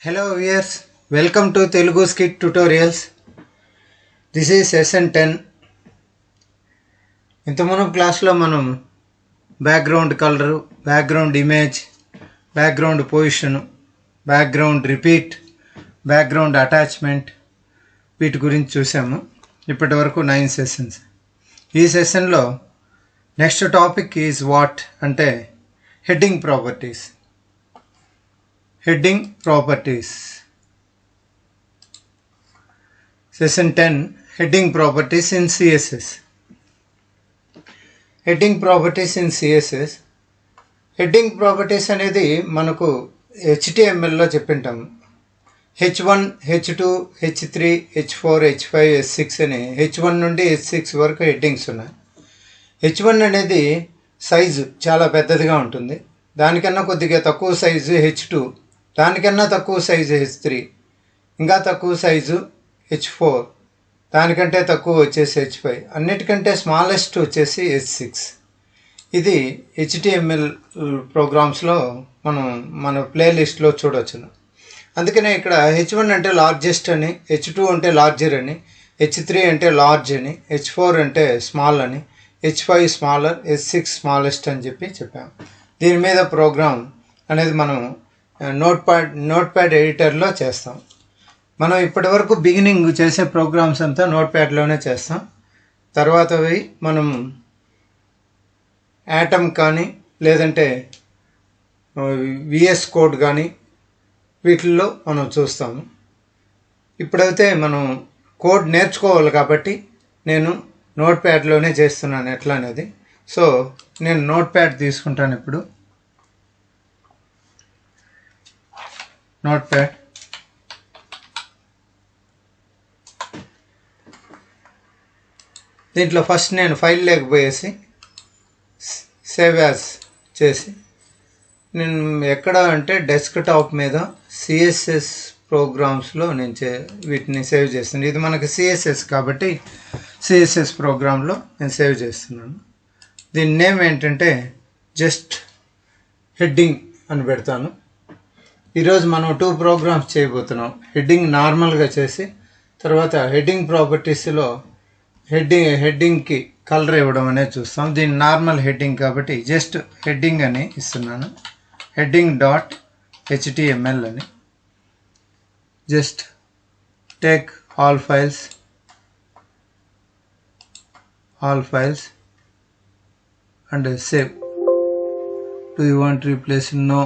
Hello viewers, welcome to Telugu Scit tutorials. This is session 10. ఇంతకుముందు క్లాస్లో మనం background colour, background image, background position, background repeat, background attachment వీటి గురించి చూసాము. ఇప్పటి వరకు 9 సెషన్స్. ఈ సెషన్లో నెక్స్ట్ టాపిక్ ఈజ్ వాట్ అంటే heading properties. Heading properties. Session 10 Heading properties in CSS. Heading properties in CSS. Heading properties అనేది మనకు HTML లో చెప్పింటాము. H1, H2, H3, H4, H5, H6 అని H1 నుండి H6 వరకు హెడ్డింగ్స్ ఉన్నాయి. H1 అనేది సైజు చాలా పెద్దదిగా ఉంటుంది. దానికన్నా కొద్దిగా తక్కువ సైజు H2, దానికన్నా తక్కువ సైజు H3, ఇంకా తక్కువ సైజు H4, దానికంటే తక్కువ వచ్చేసి H5, అన్నిటికంటే స్మాలెస్ట్ వచ్చేసి H6. ఇది HTML ప్రోగ్రామ్స్లో మన ప్లేలిస్ట్లో చూడవచ్చును. అందుకనే ఇక్కడ H1 అంటే లార్జెస్ట్ అని, H2 అంటే లార్జర్ అని, H3 అంటే లార్జ్ అని, H4 అంటే స్మాల్ అని, H5 స్మాలర్, H6 స్మాలెస్ట్ అని చెప్పాము. దీని మీద ప్రోగ్రామ్ అనేది మనం నోట్ ప్యాడ్ ఎడిటర్లో చేస్తాం. మనం ఇప్పటి వరకు బిగినింగ్ చేసే ప్రోగ్రామ్స్ అంతా నోట్ ప్యాడ్లోనే చేస్తాం. తర్వాతవి మనం యాటమ్ కానీ లేదంటే విఎస్ కోడ్ కానీ వీటిల్లో మనం చూస్తాము. ఇప్పుడైతే మనం కోడ్ నేర్చుకోవాలి కాబట్టి నేను నోట్ ప్యాడ్లోనే చేస్తున్నాను ఎట్లా అనేది. సో నేను నోట్ ప్యాడ్ తీసుకుంటాను. ఇప్పుడు నోట్ ప్యాడ్, దీంట్లో ఫస్ట్ నేను ఫైల్ లేకపోయేసి సేవ్ యాజ్ చేసి, నేను ఎక్కడ అంటే డెస్క్టాప్ మీద సిఎస్ఎస్ ప్రోగ్రామ్స్లో నేను వీటిని సేవ్ చేస్తాను. ఇది మనకి సిఎస్ఎస్ కాబట్టి సిఎస్ఎస్ ప్రోగ్రాంలో నేను సేవ్ చేస్తున్నాను. దీని నేమ్ ఏంటంటే జస్ట్ హెడ్డింగ్ అని పెడతాను. ఈరోజు మనం 2 ప్రోగ్రామ్స్ చేయబోతున్నాం. హెడ్డింగ్ నార్మల్గా చేసి తర్వాత హెడ్డింగ్ ప్రాపర్టీస్లో హెడ్డింగ్కి కలర్ ఇవ్వడం అనేది చూస్తాం. దీని నార్మల్ హెడ్డింగ్ కాబట్టి జస్ట్ హెడ్డింగ్ అని ఇస్తున్నాను. హెడ్డింగ్ డాట్ HTML అని. Just take all files and save. Do you want to replace? No.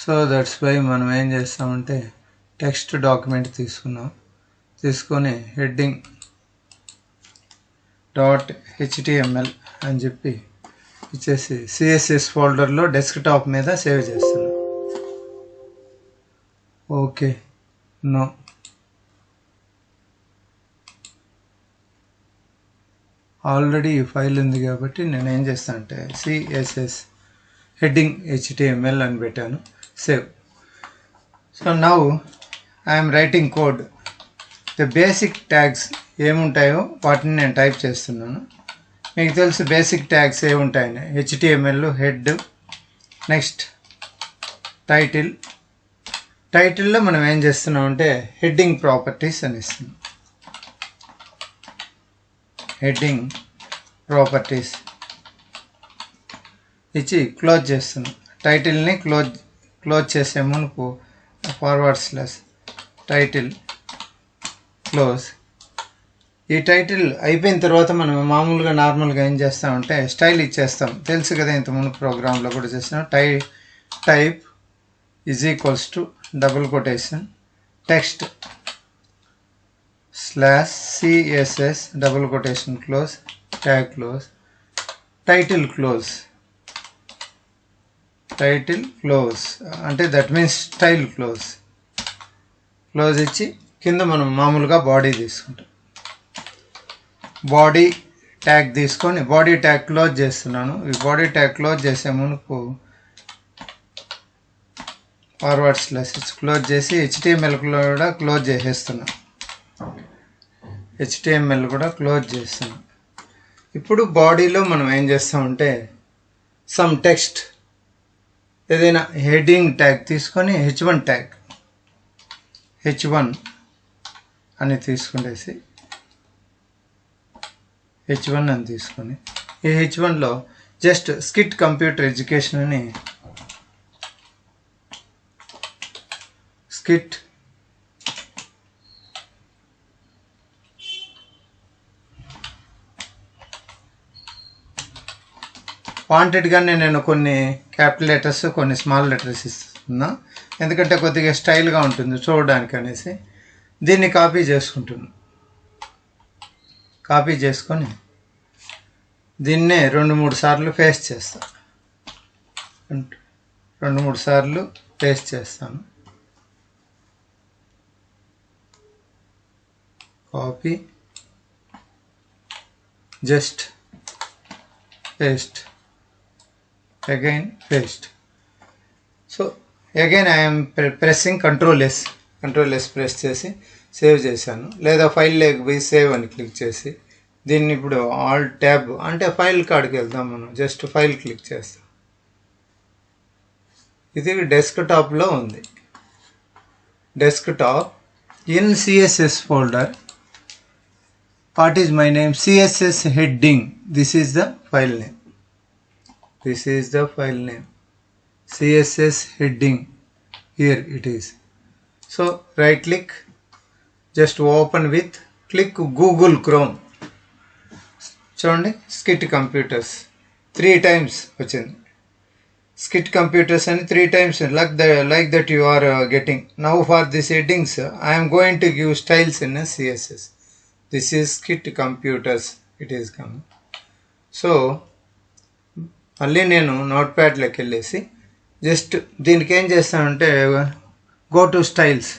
So that's why మనం ఏం చేస్తామంటే టెక్స్ట్ డాక్యుమెంట్ తీసుకొని హెడ్డింగ్ డాట్ HTML అని చెప్పి ఇచ్చేసి సిఎస్ఎస్ ఫోల్డర్లో డెస్క్టాప్ మీద సేవ్ చేస్తున్నాం. Okay, no. ఆల్రెడీ ఈ ఫైల్ ఉంది కాబట్టి నేను ఏం చేస్తాను అంటే CSS హెడ్డింగ్ HTML అని పెట్టాను. Save. So now I'm writing code. The basic tags ఏముంటాయో వాటిని నేను టైప్ చేస్తున్నాను. మీకు తెలుసు బేసిక్ ట్యాగ్స్ ఏముంటాయని. HTML హెడ్, నెక్స్ట్ టైటిల్లో మనం ఏం చేస్తున్నాం అంటే హెడ్డింగ్ ప్రాపర్టీస్ అని ఇస్తున్నాం. హెడ్డింగ్ ప్రాపర్టీస్ ఇచ్చి క్లోజ్ చేస్తున్నాం. టైటిల్ని క్లోజ్ చేసే మునుపు // టైటిల్ క్లోజ్. ఈ టైటిల్ అయిపోయిన తర్వాత మనం మామూలుగా నార్మల్గా ఏం చేస్తామంటే స్టైల్ ఇచ్చేస్తాం. తెలుసు కదా, ఇంతకుముందు ప్రోగ్రాంలో కూడా చేస్తాం. Type = double quotation text /CSS double quotation close, tag close, title close అంటే దట్ మీన్స్ స్టైల్ క్లోజ్ ఇచ్చి కింద మనం మామూలుగా బాడీ తీసుకుంటాం. బాడీ ట్యాగ్ తీసుకొని బాడీ ట్యాగ్ క్లోజ్ చేస్తున్నాను. ఈ బాడీ ట్యాగ్ క్లోజ్ చేసే మునుపు // క్లోజ్ చేసి HTML కూడా క్లోజ్ చేసేస్తున్నాం. HTML కూడా క్లోజ్ చేస్తున్నాం. ఇప్పుడు బాడీలో మనం ఏం చేస్తామంటే సమ్ టెక్స్ట్ ఏదైనా హెడ్డింగ్ ట్యాగ్ తీసుకొని H1 ట్యాగ్ H1 అని తీసుకునేసి H1 అని తీసుకొని ఈ H1లో జస్ట్ స్కిట్ కంప్యూటర్ ఎడ్యుకేషన్ అని స్కిట్ వాంటెడ్గానే నేను కొన్ని క్యాపిటల్ లెటర్స్ కొన్ని స్మాల్ లెటర్స్ ఇస్తున్నా, ఎందుకంటే కొద్దిగా స్టైల్గా ఉంటుంది చూడడానికి అనేసి. దీన్ని కాపీ చేసుకుంటున్నాను. కాపీ చేసుకొని దీన్నే 2-3 సార్లు పేస్ట్ చేస్తాను. 2-3 సార్లు పేస్ట్ చేస్తాను. Copy, just paste, again paste. So again I am pressing Ctrl S press చేసి సేవ్ చేశాను. లేదా ఫైల్ లేక పోయి సేవ్ అని క్లిక్ చేసి దీన్ని ఇప్పుడు ఆల్ ట్యాబ్ అంటే ఫైల్ కాడికి వెళ్దాం. మనం జస్ట్ ఫైల్ క్లిక్ చేస్తాం. ఇది డెస్క్టాప్లో ఉంది. Desktop in CSS folder. What is my name? CSS heading. This is the file name. This is the file name. CSS heading. Here it is. So right click, just open with, click Google Chrome. చూడండి Scit computers 3 times వచ్చింది. Scit computers అని 3 times like that you are getting. Now for these headings I am going to give styles in CSS. This is Scit computers. It is coming. So మళ్ళీ నేను నోట్ప్యాడ్లోకి వెళ్ళేసి just దీనికి ఏం చేస్తానంటే go to styles,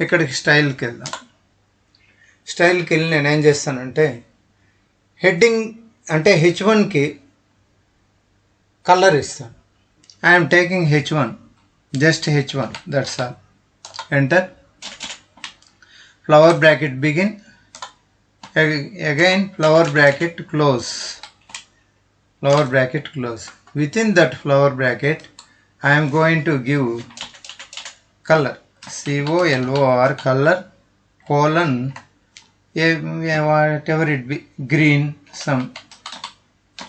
ఇక్కడికి స్టైల్కి వెళ్దాం. స్టైల్కి వెళ్ళి నేను ఏం చేస్తానంటే హెడ్డింగ్ అంటే H1కి కలర్ ఇస్తాను. I'm taking H1, just H1, that's all. Enter, flower bracket begin, again flower bracket close, flower bracket close. Within that flower bracket I am going to give color, color, color, colon, whatever it be, green, some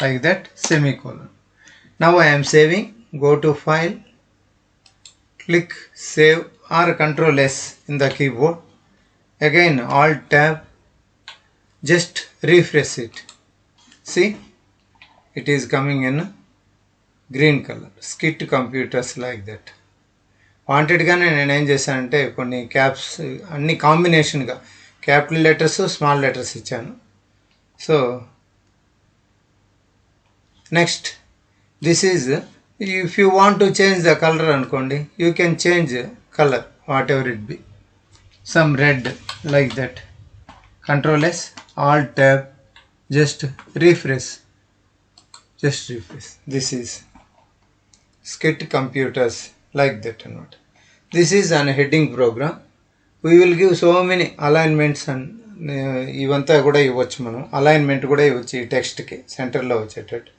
like that, semicolon. Now I am saving. Go to file, click save or Ctrl S in the keyboard, again alt tab, just refresh it. See, it is coming in green color. Scit computers like that. వాంటెడ్గానే నేను ఏం చేశానంటే కొన్ని caps అన్ని కాంబినేషన్గా capital letters small letters ఇచ్చాను. So next this is, if you want to change the colour అనుకోండి, you can change colour whatever it be, some red like that. Ctrl S, Alt tab, just refresh. This is Scit computers like that and what. This is an heading program. We will give so many alignments and ఇవంతా కూడా ఇవ్వచ్చు. మనం alignment కూడా ఇవ్వచ్చు ఈ టెక్స్ట్కి సెంటర్లో వచ్చేటట్టు.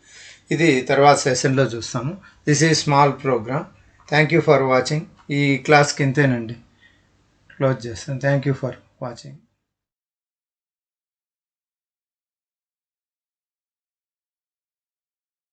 ఇది తర్వాత సెషన్లో చూస్తాము. This is small program. Thank you for watching. ఈ క్లాస్కి ఇంతేనండి, క్లోజ్ చేస్తాను. Thank you for watching.